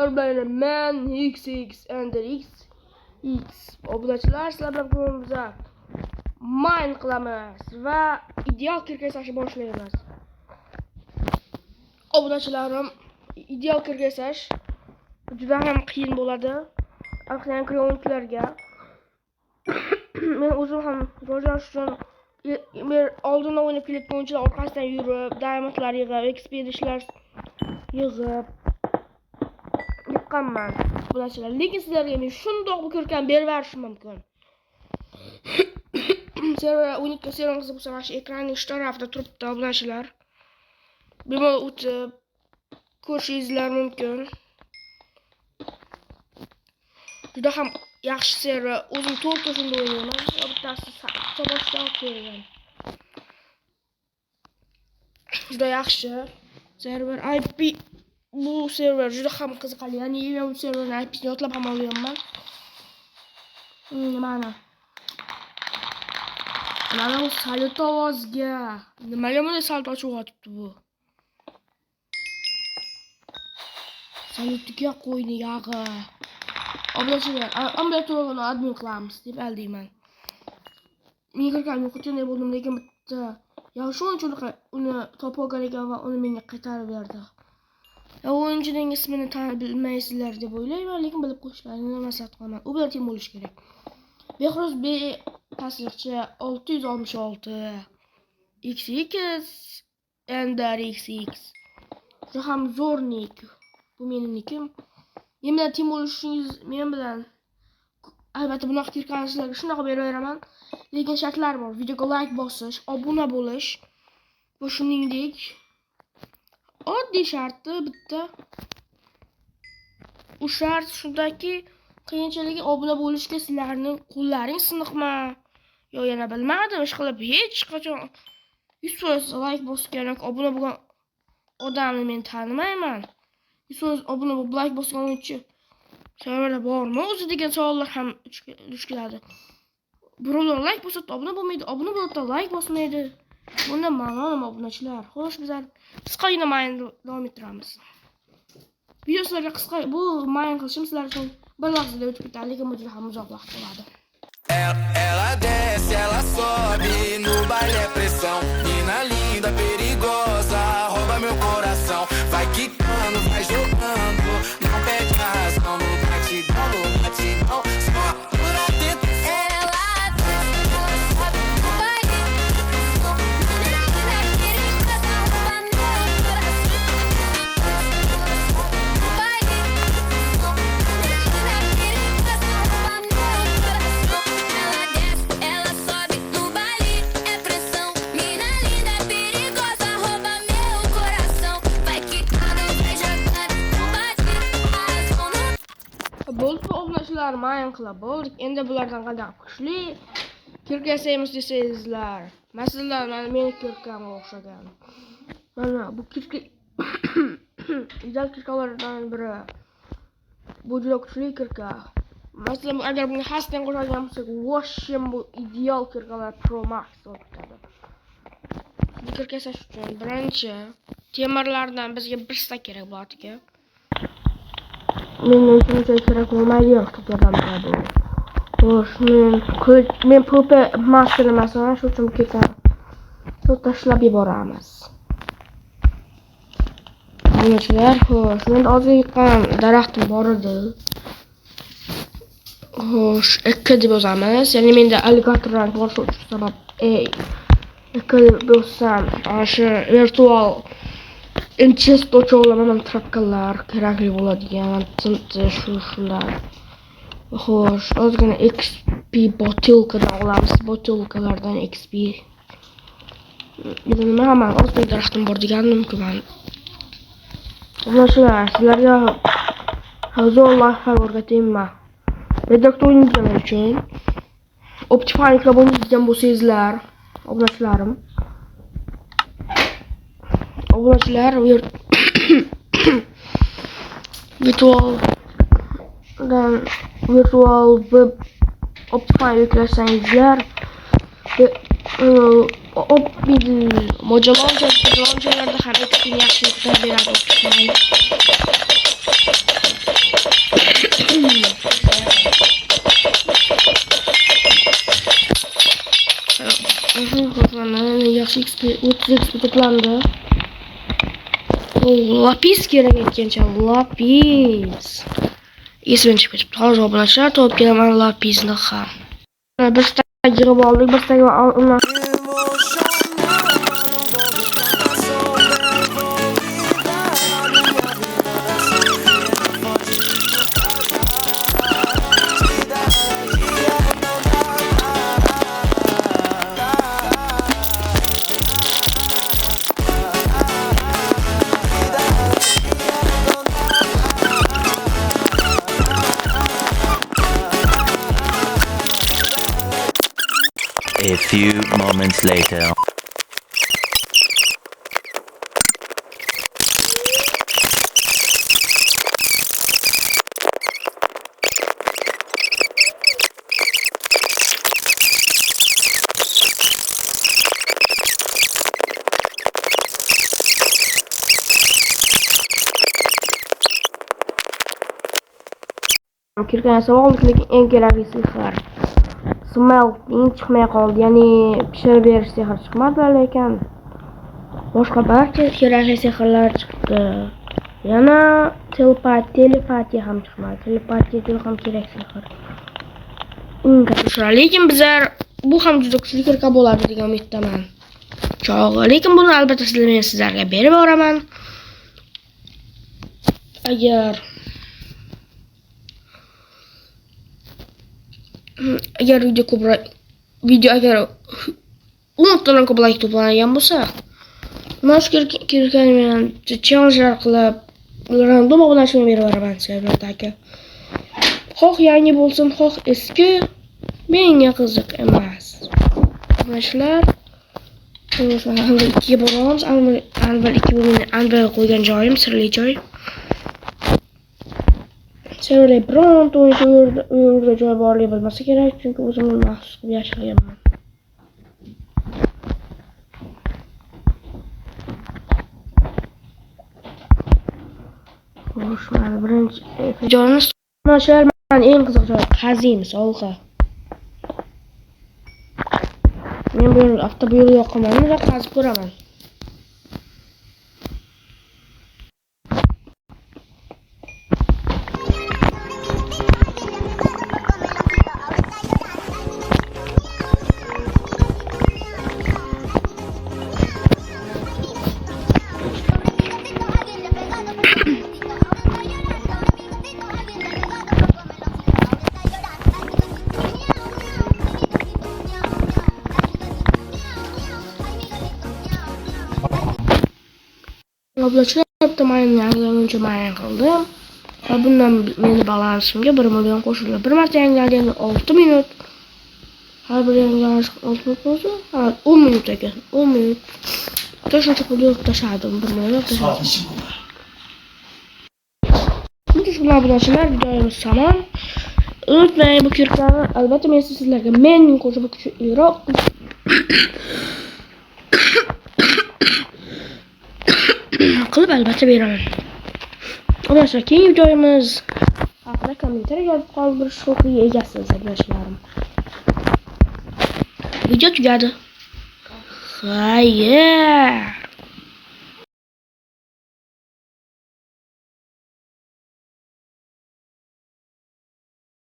Men XX and X obunachilar sizlar bilan ko'rimizda mine qilamiz va ideal kirkasash boshlaymiz. Obunachilarim, ideal kirkasash juda ham qiyin bo'ladi. Aqlan kriyonlarga. Men o'zim ham rivojlanish uchun oldindan o'ynab kelayotgan o'yinchilar orqasidan yurib, diamondlar yig'ib, XP ishlar yig'ib yiqqanman. Bularchilar, lekin sizlarga men shundoq bu ko'rkam berib berishim mumkin. Server unikka server qilib bo'lsa, mana ekranning shu tarafida turibdi bularchilar. Bemalol o'tib ko'rishingiz mumkin. Juda ham yaxshi server. O'zim to'g'ri shunda o'ynayman. Bittasi boshdan ko'rgan. Juda yaxshi server. IP bu server juda ham qiziqarli. Ya'ni men bu serverning IP'sini yodlab ham olganman. Mana bu salyut ovozga. Nimaga bunday salyut ochib yotibdi bu? Salyutga qo'yni yag'i. Obunachilar, ambulatoriyani admin qilamiz deb aldiyman. Men kirgan yo'qotganday bo'ldim, lekin bitta yaxshi o'yinchi uni topib olgan ekan va uni menga qaytarib berdi. O'yinchining ismini bilmaysizlar deb o'ylayman, lekin bilib qo'yishlarini maslahat qilaman. U bilan team bo'lish kerak. Behruz B tasdiqchi 666 XX Ender XX. Juda ham zo'rnik. Bu meninikim. Men bilan team bo'lishingiz men bilan albatta bunaqa kirkanishlarga shunaqa beraveraman. Lekin shartlar bor. Videoga like bosish, obuna bo'lish va shuningdek oddiy sharti bitta. U shart shundaki, qiyinchiligi obuna bo'lishga sizlarning qo'llaring siniqmi? Yo yana bilmadim, ishqilib hech qachon 100% like bosgan yoki obuna bo'lgan odamni men tanimayman. 100% obuna bo'lib like bosgan o'yinchi serverda bormi o'zi degan savollar ham duch keladi. Birovlar like bosadi, obuna bo'lmaydi, obuna bo'ladi, like bosmaydi. Bunda ma'no nima obunachilar? Xo'sh, bizlar qisqagina mayn davom ettiramiz. Video sizlarga qisqa bu mayn qilishim sizlar uchun bir lahzada o'tib ketadi, lekin bu juda ham uzoq vaqt bo'ladi. Ela desce, ela sobe, no baile é pressão. Mina linda, perigosa, rouba meu coração. Vai quicando, vai jogando, não perde a razão. No batidão, só por atento. Ela desce, ela sobe, no baile é pressão. Mina linda, perigosa, rouba meu coração. No baile é pressão. Mina linda, perigosa, rouba meu coração. Ela desce, ela sobe, no baile é pressão. Mina linda, perigosa, rouba meu coração. Vai quicando, vai jogando, no bate a razão. Bo'ldi obunachilar, mayn qilib bo'ldik. Endi bulardan qanday kuchli kirkasaymiz desangizlar. Masalan, meni kirkamga o'xshagan. Mana bu kirka ideal kirkalardan biri. Bu juda kuchli kirka. Masalan, agar bunga hasdan qo'shadigan bo'lsak, Washim bu ideal kirkalar Pro Max bo'ladi. Bu kirkasash uchun birinchi temirlardan bizga 1 sta kerak bo'ladi. Men uncha kerak bo'lmaydi yo'qlardan bu. Xo'sh, men popa master masalan shu uchun ketadi. Tashlab yuboramiz. Obunachilar, xo'sh, men hozir yiqqan daraxtim bor edi. Xo'sh, akka deb yozamiz. Ya'ni menda alligator rang bor, shu sabab akka deb yozsam, o'sha virtual Inchest o'chog'lamadan trapkalar kerakli bo'ladigan shular. Xo'sh, ozgina XP botilkadan olamiz. Botilkalardan XP. Nima ham o'zbek daraxtim bor deganim-ku men. Obunachilar, sizlarga zo'r layflar o'rgatayman. Redaktor o'yinchilar uchun Optifine bo'lmaydigan bo'lsangizlar, obunachilarim. Obunachilar virtual web Optifine yuklasangizlar mojalarlarda ham XP yaxshi beradi Optifine. yaxshi XP 30 XP to'plandi. Lapis kerak ekancha, lapis. Esimdan chiqib ketibdi. Hozir obunachilar topib kelaman lapisni ham. Bir stack girib oldik, bir stack undan A few moments later. kirgan savollik, lekin eng kerakli sehr smelting chiqmay qoldi. Ya'ni pishirib berish sehri chiqmadi, lekin boshqa barcha kerakli sehrlar chiqdi. Yana telepatiya ham chiqmadi. Telepatiya juda ham kerak sehr. Unga tushar. Lekin bizlar bu ham juda kuchli kirka bo'ladi degan umiddaman. Chog'i, lekin buni albatta sizlarga berib boraman. Agar video agar 10 tadan ko'p like to'plangan bo'lsa, mazkur kirgan men challengelar qilib random obunachilarga berib boraman serverdagi. Xoh yangi bo'lsin, xoh eski, menga qiziq emas. Obunachilar, Anvil 2 bo'lamiz. Anvil 2 bo'lgan Anvil qo'ygan joyim sirli joy. Serverda bironta o'yinchi joy borligi bilmasa kerak, chunki o'zimni maxsus qilib yashaganman. Xo'sh, mana birinchi joyimiz tomoshalar. Men eng qiziq joy qaziymiz, sovg'a. Men bu hafta bu yo'l yoqaman va qazib ko'raman. Obunachilar bitta yangilanuvchi mayin qildim. Va bundan meni balansimga 1 million qo'shildi. Bir marta yangilanganda 6 minut. Har bir yangilanish 6 minut bo'lsa, 10 minut ekan. 10 minut. To'shuncha pul tashladim, 1 million tashladim. Bunday obunachilar, videomiz tamom. Unutmang, bu kirkani albatta men sizlarga menning qo'shib kuchliroq qilib albatta beraman. Obunachilar, keyingi videomiz haqida kommentariy yozib qoldirish huquqiga egasiniz, arkadaşlarım. Video tugadi. Hayır.